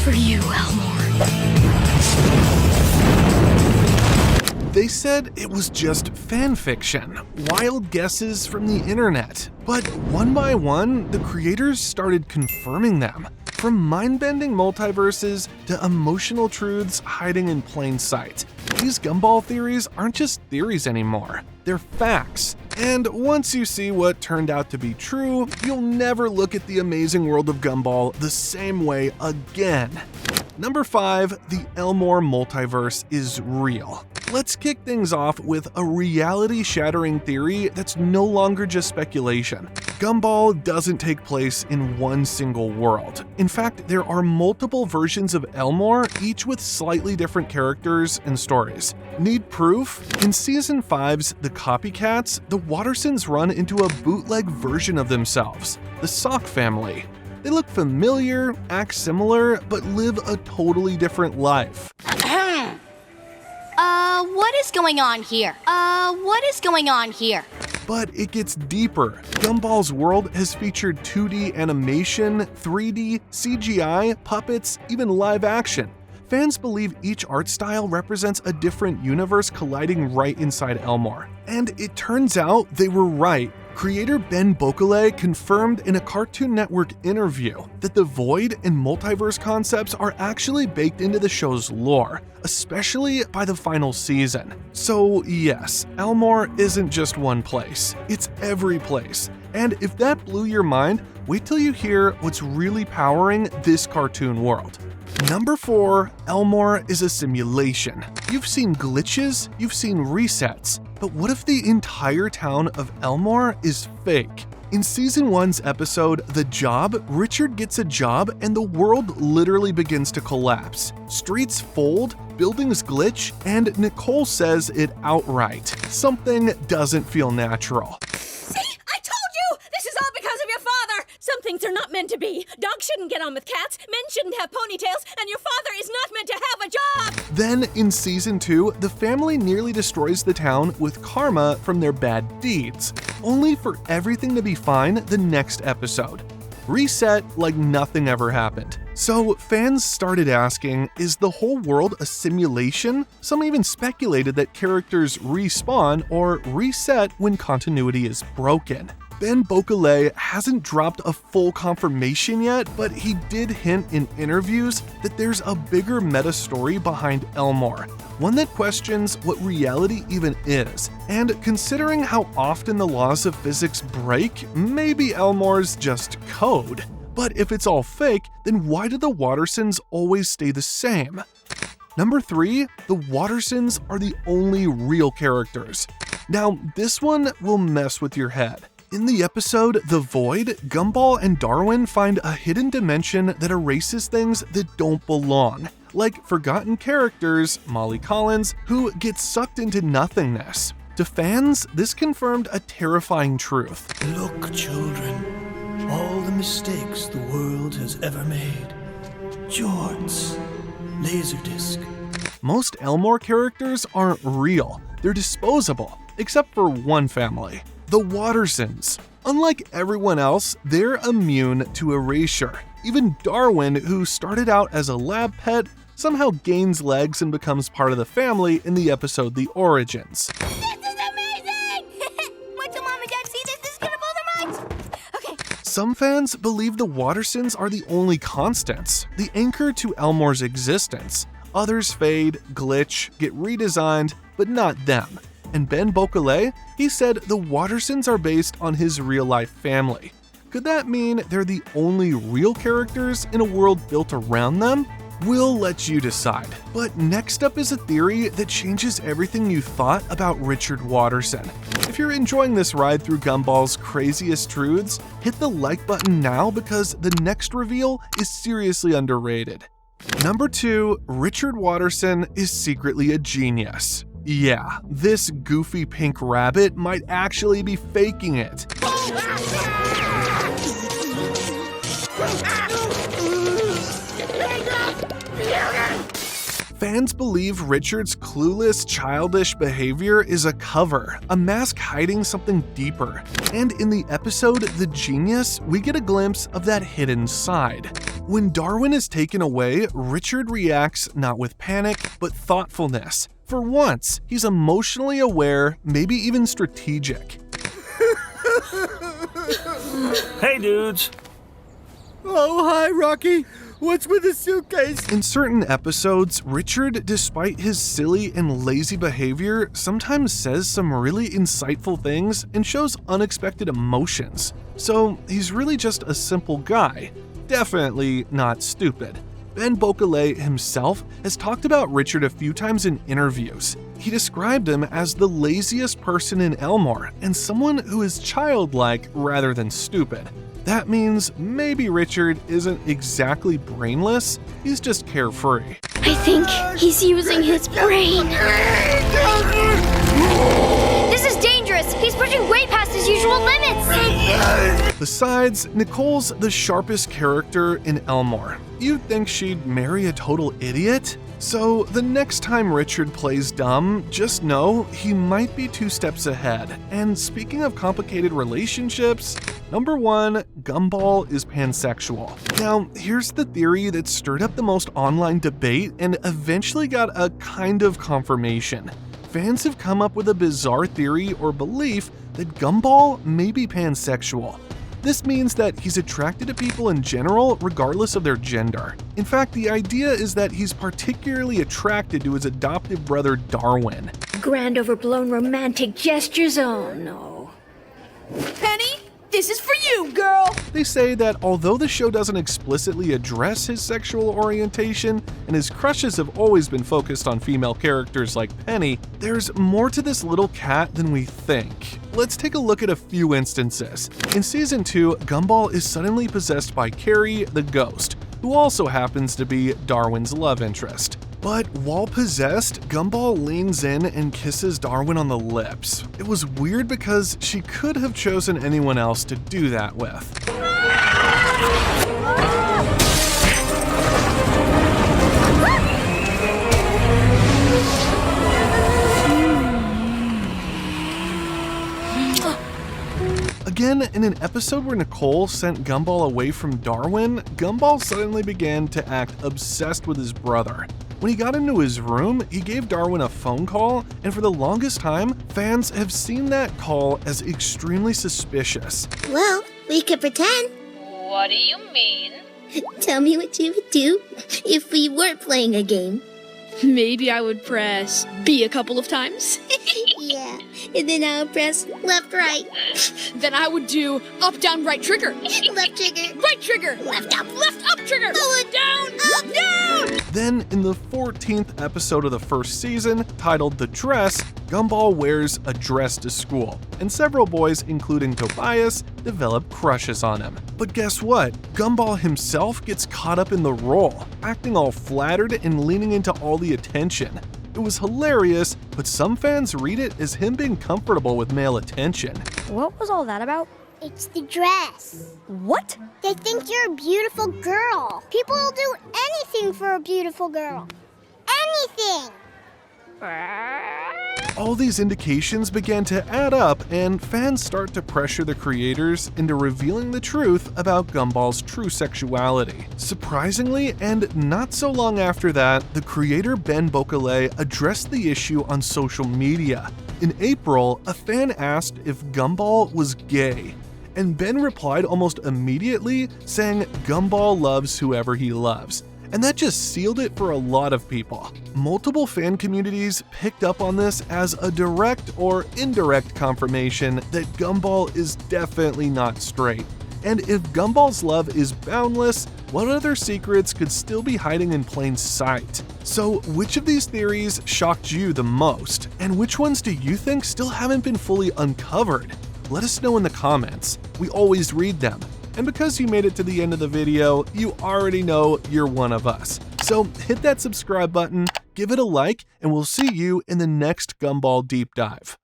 for you, Elmore. They said it was just fan fiction, wild guesses from the internet. But one by one, the creators started confirming them. From mind-bending multiverses to emotional truths hiding in plain sight. These Gumball theories aren't just theories anymore, they're facts. And once you see what turned out to be true, you'll never look at the Amazing World of Gumball the same way again. Number 5, the Elmore multiverse is real. Let's kick things off with a reality-shattering theory that's no longer just speculation. Gumball doesn't take place in one single world. In fact, there are multiple versions of Elmore, each with slightly different characters and stories. Need proof? In Season 5's The Copycats, the Wattersons run into a bootleg version of themselves, the Sock family. They look familiar, act similar, but live a totally different life. What is going on here? What is going on here? But it gets deeper. Gumball's world has featured 2D animation, 3D, CGI, puppets, even live action. Fans believe each art style represents a different universe colliding right inside Elmore. And it turns out they were right. Creator Ben Bocale confirmed in a Cartoon Network interview that the void and multiverse concepts are actually baked into the show's lore, especially by the final season. So yes, Elmore isn't just one place, it's every place. And if that blew your mind, wait till you hear what's really powering this cartoon world. Number 4, Elmore is a simulation. You've seen glitches, you've seen resets, but what if the entire town of Elmore is fake? In Season 1's episode, The Job, Richard gets a job and the world literally begins to collapse. Streets fold, buildings glitch, and Nicole says it outright. Something doesn't feel natural. Some things are not meant to be. Dogs shouldn't get on with cats, men shouldn't have ponytails, and your father is not meant to have a job! Then, in Season 2, the family nearly destroys the town with karma from their bad deeds, only for everything to be fine the next episode. Reset like nothing ever happened. So fans started asking, is the whole world a simulation? Some even speculated that characters respawn or reset when continuity is broken. Ben Bocale hasn't dropped a full confirmation yet, but he did hint in interviews that there's a bigger meta story behind Elmore, one that questions what reality even is. And considering how often the laws of physics break, maybe Elmore's just code. But if it's all fake, then why do the Wattersons always stay the same? Number 3, the Wattersons are the only real characters. Now, this one will mess with your head. In the episode The Void, Gumball and Darwin find a hidden dimension that erases things that don't belong, like forgotten characters, Molly Collins, who get sucked into nothingness. To fans, this confirmed a terrifying truth. Look, children, all the mistakes the world has ever made. Jorts, Laserdisc. Most Elmore characters aren't real, they're disposable, except for one family. The Wattersons. Unlike everyone else, they're immune to erasure. Even Darwin, who started out as a lab pet, somehow gains legs and becomes part of the family in the episode The Origins. This is amazing! Wait till Mom and Dad see this, this is gonna blow their minds! Okay. Some fans believe the Wattersons are the only constants, the anchor to Elmore's existence. Others fade, glitch, get redesigned, but not them. And Ben Bocale, he said the Wattersons are based on his real-life family. Could that mean they're the only real characters in a world built around them? We'll let you decide. But next up is a theory that changes everything you thought about Richard Watterson. If you're enjoying this ride through Gumball's craziest truths, hit the like button now because the next reveal is seriously underrated. Number 2, Richard Watterson is secretly a genius. Yeah, this goofy pink rabbit might actually be faking it. Fans believe Richard's clueless, childish behavior is a cover, a mask hiding something deeper. And in the episode The Genius, we get a glimpse of that hidden side. When Darwin is taken away, Richard reacts not with panic, but thoughtfulness. For once, he's emotionally aware, maybe even strategic. Hey, dudes. Oh, hi, Rocky. What's with the suitcase? In certain episodes, Richard, despite his silly and lazy behavior, sometimes says some really insightful things and shows unexpected emotions. So he's really just a simple guy. Definitely not stupid. Ben Bocale himself has talked about Richard a few times in interviews. He described him as the laziest person in Elmore and someone who is childlike rather than stupid. That means maybe Richard isn't exactly brainless, he's just carefree. I think he's using his brain. This is dangerous. He's pushing way past his usual limits. Besides, Nicole's the sharpest character in Elmore. You'd think she'd marry a total idiot? So the next time Richard plays dumb, just know he might be 2 steps ahead. And speaking of complicated relationships, number 1, Gumball is pansexual. Now, here's the theory that stirred up the most online debate and eventually got a kind of confirmation. Fans have come up with a bizarre theory or belief that Gumball may be pansexual. This means that he's attracted to people in general, regardless of their gender. In fact, the idea is that he's particularly attracted to his adoptive brother Darwin. Grand overblown romantic gestures, oh no. Penny, this is for you, girl! They say that although the show doesn't explicitly address his sexual orientation, and his crushes have always been focused on female characters like Penny, there's more to this little cat than we think. Let's take a look at a few instances. In Season 2, Gumball is suddenly possessed by Carrie, the ghost, who also happens to be Darwin's love interest. But while possessed, Gumball leans in and kisses Darwin on the lips. It was weird because she could have chosen anyone else to do that with. Again, in an episode where Nicole sent Gumball away from Darwin, Gumball suddenly began to act obsessed with his brother. When he got into his room, he gave Darwin a phone call, and for the longest time, fans have seen that call as extremely suspicious. Well, we could pretend. What do you mean? Tell me what you would do if we weren't playing a game. Maybe I would press B a couple of times. Yeah, and then I'll press left, right. Then I would do up, down, right trigger. Left trigger. Right trigger. Left up. Left up trigger. Forward. Down. Up. Down. Then, in the 14th episode of the first season, titled The Dress, Gumball wears a dress to school, and several boys, including Tobias, develop crushes on him. But guess what? Gumball himself gets caught up in the role, acting all flattered and leaning into all the attention. It was hilarious, but some fans read it as him being comfortable with male attention. What was all that about? It's the dress. What? They think you're a beautiful girl. People will do anything for a beautiful girl. Anything. All these indications began to add up, and fans start to pressure the creators into revealing the truth about Gumball's true sexuality. Surprisingly, and not so long after that, the creator Ben Bocale addressed the issue on social media. In April, a fan asked if Gumball was gay, and Ben replied almost immediately saying Gumball loves whoever he loves. And that just sealed it for a lot of people. Multiple fan communities picked up on this as a direct or indirect confirmation that Gumball is definitely not straight. And if Gumball's love is boundless, what other secrets could still be hiding in plain sight? So which of these theories shocked you the most? And which ones do you think still haven't been fully uncovered? Let us know in the comments. We always read them. And because you made it to the end of the video, you already know you're one of us. So hit that subscribe button, give it a like, and we'll see you in the next Gumball Deep Dive.